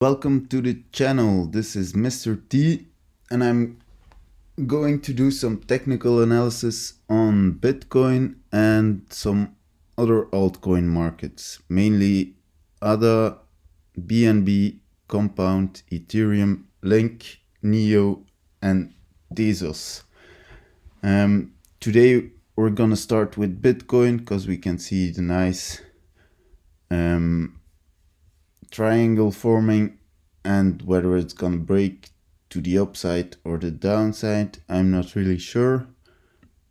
Welcome to the channel. This is MrT and I'm going to do some technical analysis on Bitcoin and some other altcoin markets, mainly ADA, BNB, Compound, Ethereum, Link, Neo and TEZOS. Today we're gonna start with Bitcoin because we can see the nice triangle forming, and whether it's gonna break to the upside or the downside, I'm not really sure,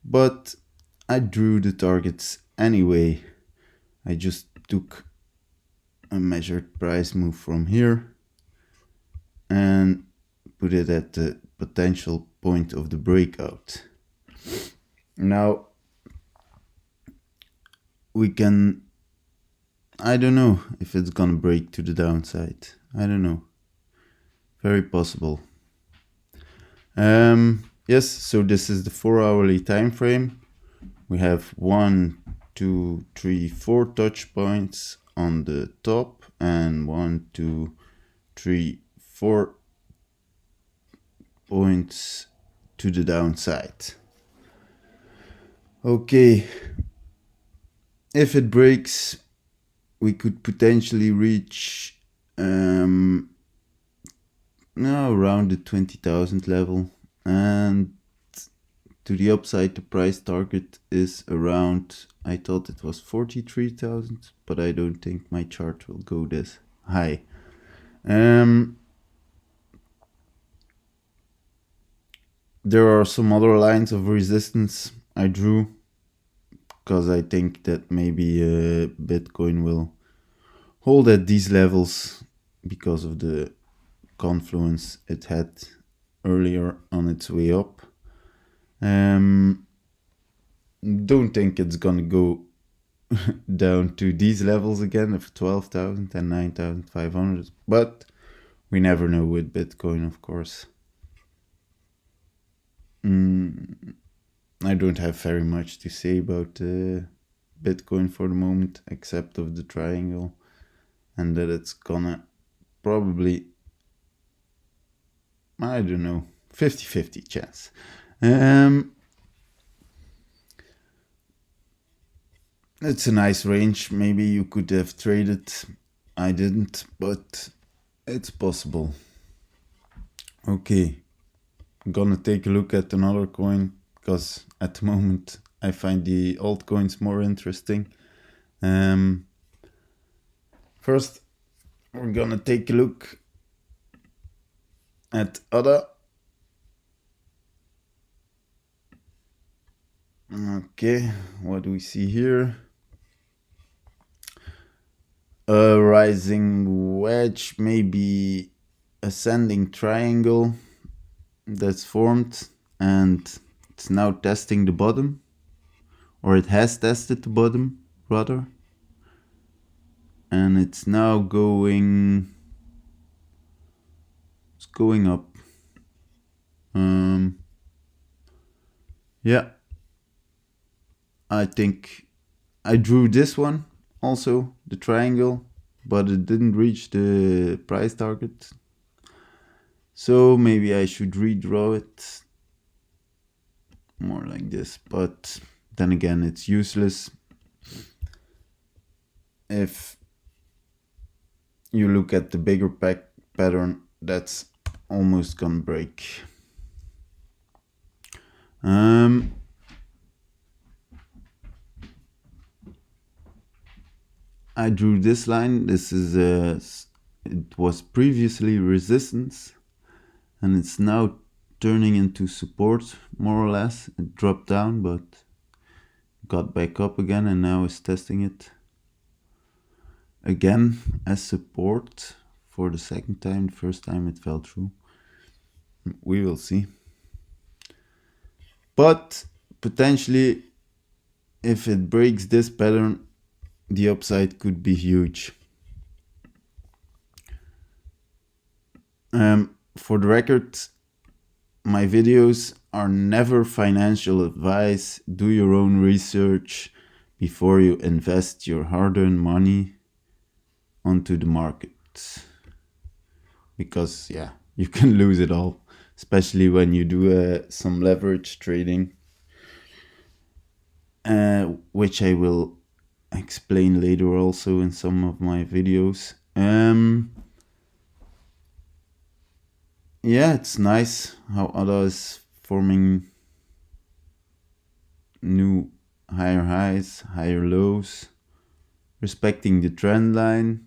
but I drew the targets anyway. I just took a measured price move from here and put it at the potential point of the breakout. Now we can, I don't know if it's gonna break to the downside. I don't know. Very possible. Yes, so this is the 4-hourly time frame. We have 1, 2, 3, 4 touch points on the top and 1, 2, 3, 4 points to the downside. Okay, if it breaks, we could potentially reach around the 20,000 level, and to the upside the price target is around, I thought it was 43,000, but I don't think my chart will go this high. There are some other lines of resistance I drew because I think that maybe Bitcoin will hold at these levels because of the confluence it had earlier on its way up. Don't think it's gonna go down to these levels again of 12,000 and 9,500, but we never know with Bitcoin, of course. I don't have very much to say about Bitcoin for the moment, except of the triangle, and that it's gonna probably, I don't know, 50-50 chance. It's a nice range. Maybe you could have traded. I didn't, but it's possible. Okay, I'm gonna take a look at another coin because at the moment I find the altcoins more interesting. First, we're gonna take a look at ADA. Okay, what do we see here? A rising wedge, maybe ascending triangle that's formed, and it's now testing the bottom, or it has tested the bottom rather, and it's now going up. Yeah, I think I drew this one also, the triangle, but it didn't reach the price target, so maybe I should redraw it more like this, but then again it's useless. If you look at the bigger pattern, that's almost gonna break. I drew this line. This is it was previously resistance, and it's now turning into support, more or less. It dropped down but got back up again, and now is testing it again as support for the second time. The first time it fell through. We will see. But potentially, if it breaks this pattern, the upside could be huge. For the record, my videos are never financial advice. Do your own research before you invest your hard-earned money onto the market. because yeah, you can lose it all, especially when you do some leverage trading, which I will explain later also in some of my videos. Yeah, it's nice how ADA is forming new higher highs, higher lows, respecting the trend line.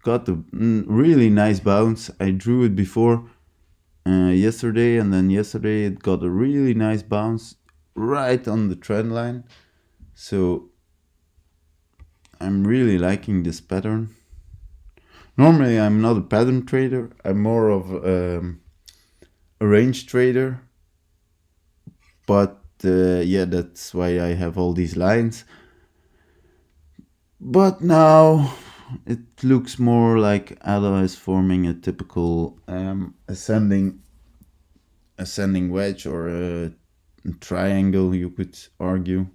Got a really nice bounce. I drew it before yesterday, and then yesterday it got a really nice bounce right on the trend line. So I'm really liking this pattern. Normally I'm not a pattern trader, I'm more of a range trader, but yeah, that's why I have all these lines. But now it looks more like ADA is forming a typical ascending wedge, or a triangle, you could argue.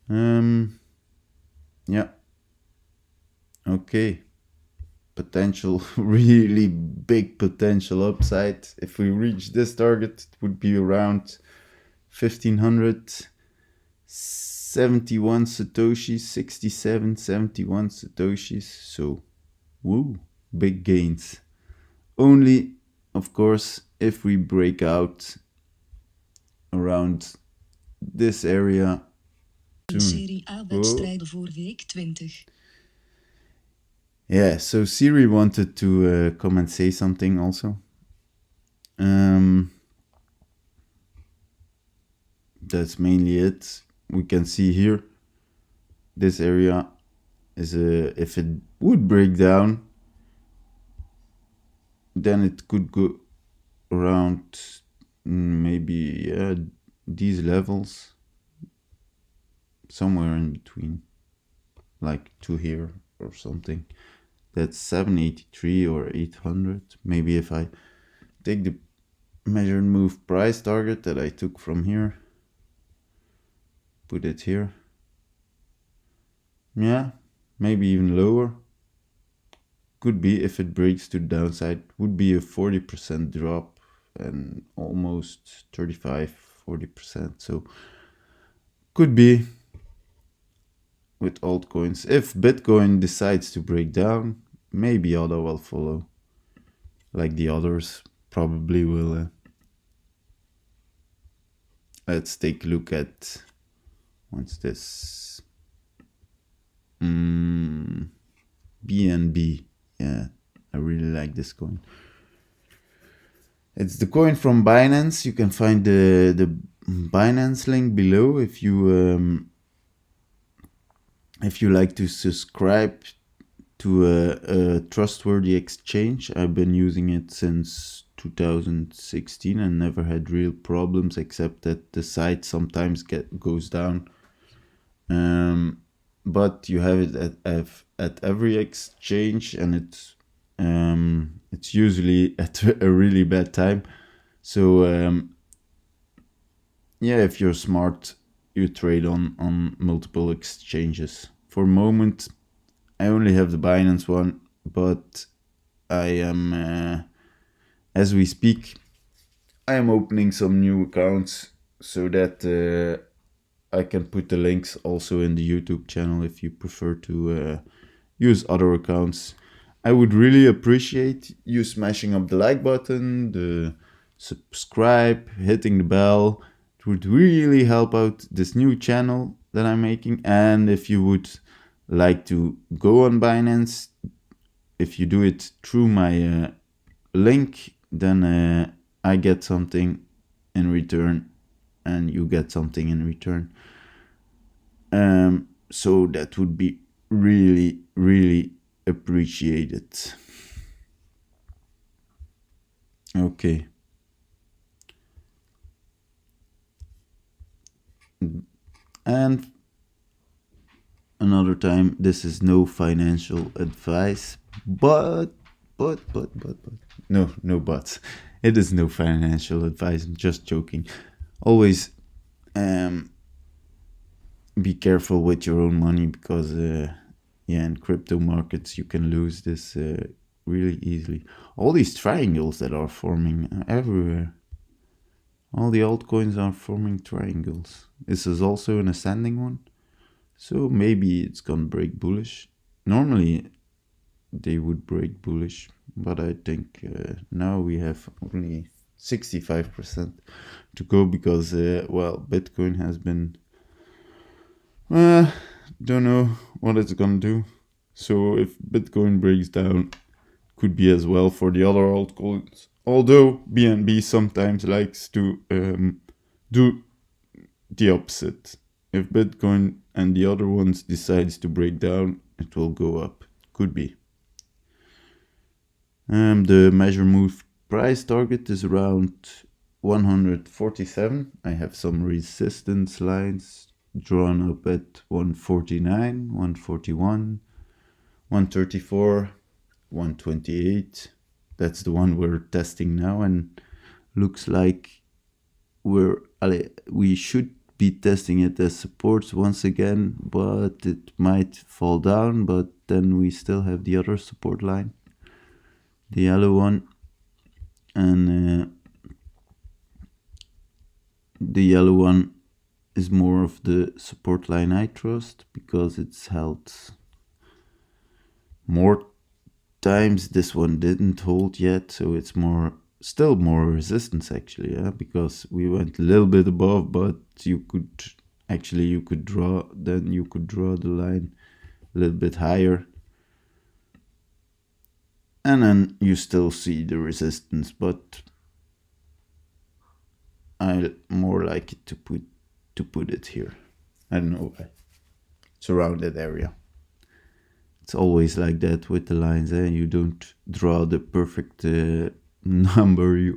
Yeah. Okay. Potential, really big potential upside. If we reach this target, it would be around 1571 satoshis, 67, 71 satoshis. So, woo, big gains. Only, of course, if we break out around this area soon. Serie A-wedstrijden voor week 20. Yeah, so Siri wanted to come and say something also. That's mainly it. We can see here, this area is if it would break down, then it could go around maybe these levels, somewhere in between, like to here or something. That's 783 or 800. Maybe if I take the measured move price target that I took from here, put it here, yeah, maybe even lower. Could be, if it breaks to the downside, would be a 40% drop and almost 35-40%. So could be with altcoins. If Bitcoin decides to break down, maybe ADA will follow, like the others probably will. Let's take a look at, what's this? BNB. Yeah, I really like this coin. It's the coin from Binance. You can find the Binance link below if you like to subscribe to a trustworthy exchange. I've been using it since 2016 and never had real problems, except that the site sometimes goes down. But you have it at every exchange, and it's usually at a really bad time. So yeah, if you're smart, you trade on multiple exchanges. For a moment, I only have the Binance one, but I am, as we speak, I am opening some new accounts so that I can put the links also in the YouTube channel if you prefer to use other accounts. I would really appreciate you smashing up the like button, the subscribe, hitting the bell. It would really help out this new channel that I'm making. And if you would like to go on Binance, if you do it through my link, then I get something in return and you get something in return. So that would be really, really appreciated. Okay. And another time, this is no financial advice, but no buts. It is no financial advice. I'm just joking. Always be careful with your own money, because yeah, in crypto markets you can lose this really easily. All these triangles that are forming everywhere. All the altcoins are forming triangles. This is also an ascending one, so maybe it's gonna break bullish. Normally they would break bullish, but I think now we have only 65% to go because well, Bitcoin has been don't know what it's gonna do. So if Bitcoin breaks down, could be as well for the other altcoins. Although BNB sometimes likes to do the opposite. If Bitcoin and the other ones decides to break down, it will go up. Could be. The measure move price target is around 147. I have some resistance lines drawn up at 149, 141, 134, 128. That's the one we're testing now, and looks like we should be testing it as supports once again, but it might fall down. But then we still have the other support line, the yellow one, and the yellow one is more of the support line I trust because it's held more times. This one didn't hold yet, so it's still more resistance actually, because we went a little bit above, but you could draw the line a little bit higher, and then you still see the resistance, but I more like it to put it here. I don't know why. It's around that area. It's always like that with the lines, you don't draw the perfect number. You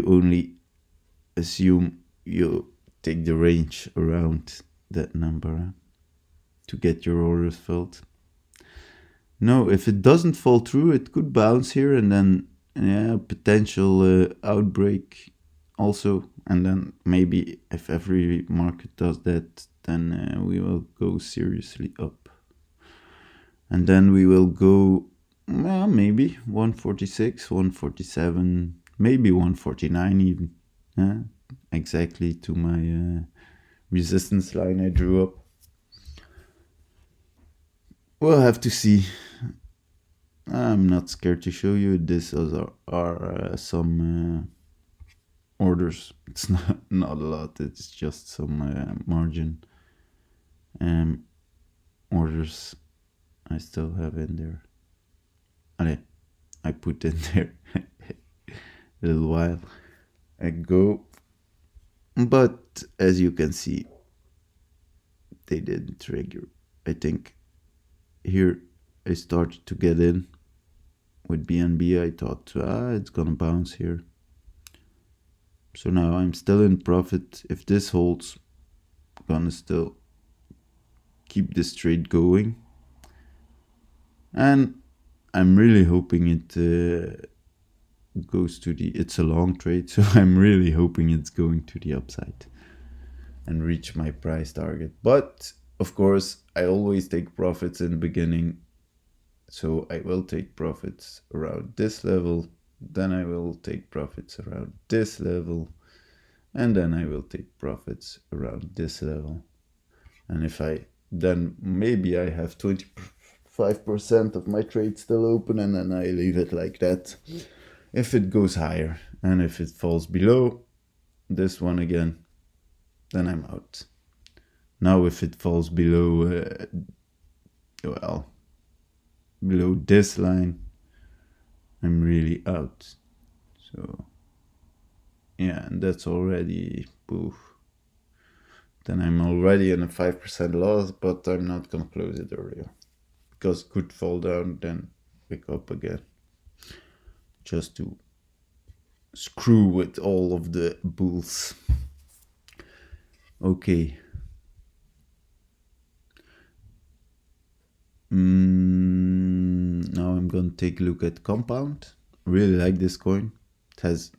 only assume you take the range around that number to get your orders filled. No, if it doesn't fall through, it could bounce here and then potential outbreak also, and then maybe if every market does that, then we will go seriously up, and then we will go maybe 146, 147, maybe 149 even, exactly to my resistance line I drew up. We'll have to see. I'm not scared to show you. This are some orders. It's not a lot. It's just some margin orders I still have in there. I put in there a little while ago, but as you can see, they didn't trigger. I think here I started to get in with BNB. I thought it's gonna bounce here, so now I'm still in profit. If this holds, I'm gonna still keep this trade going, and I'm really hoping it goes to it's a long trade, so I'm really hoping it's going to the upside and reach my price target. But of course I always take profits in the beginning, so I will take profits around this level, then I will take profits around this level, and then I will take profits around this level. And if then maybe I have 25% of my trade still open, and then I leave it like that. If it goes higher, and if it falls below this one again, then I'm out. Now if it falls below below this line, I'm really out. So yeah, and that's already poof. Then I'm already in a 5% loss, but I'm not gonna close it earlier because it could fall down, then pick up again, just to screw with all of the bulls. Okay. Now I'm gonna take a look at Compound. Really like this coin. It has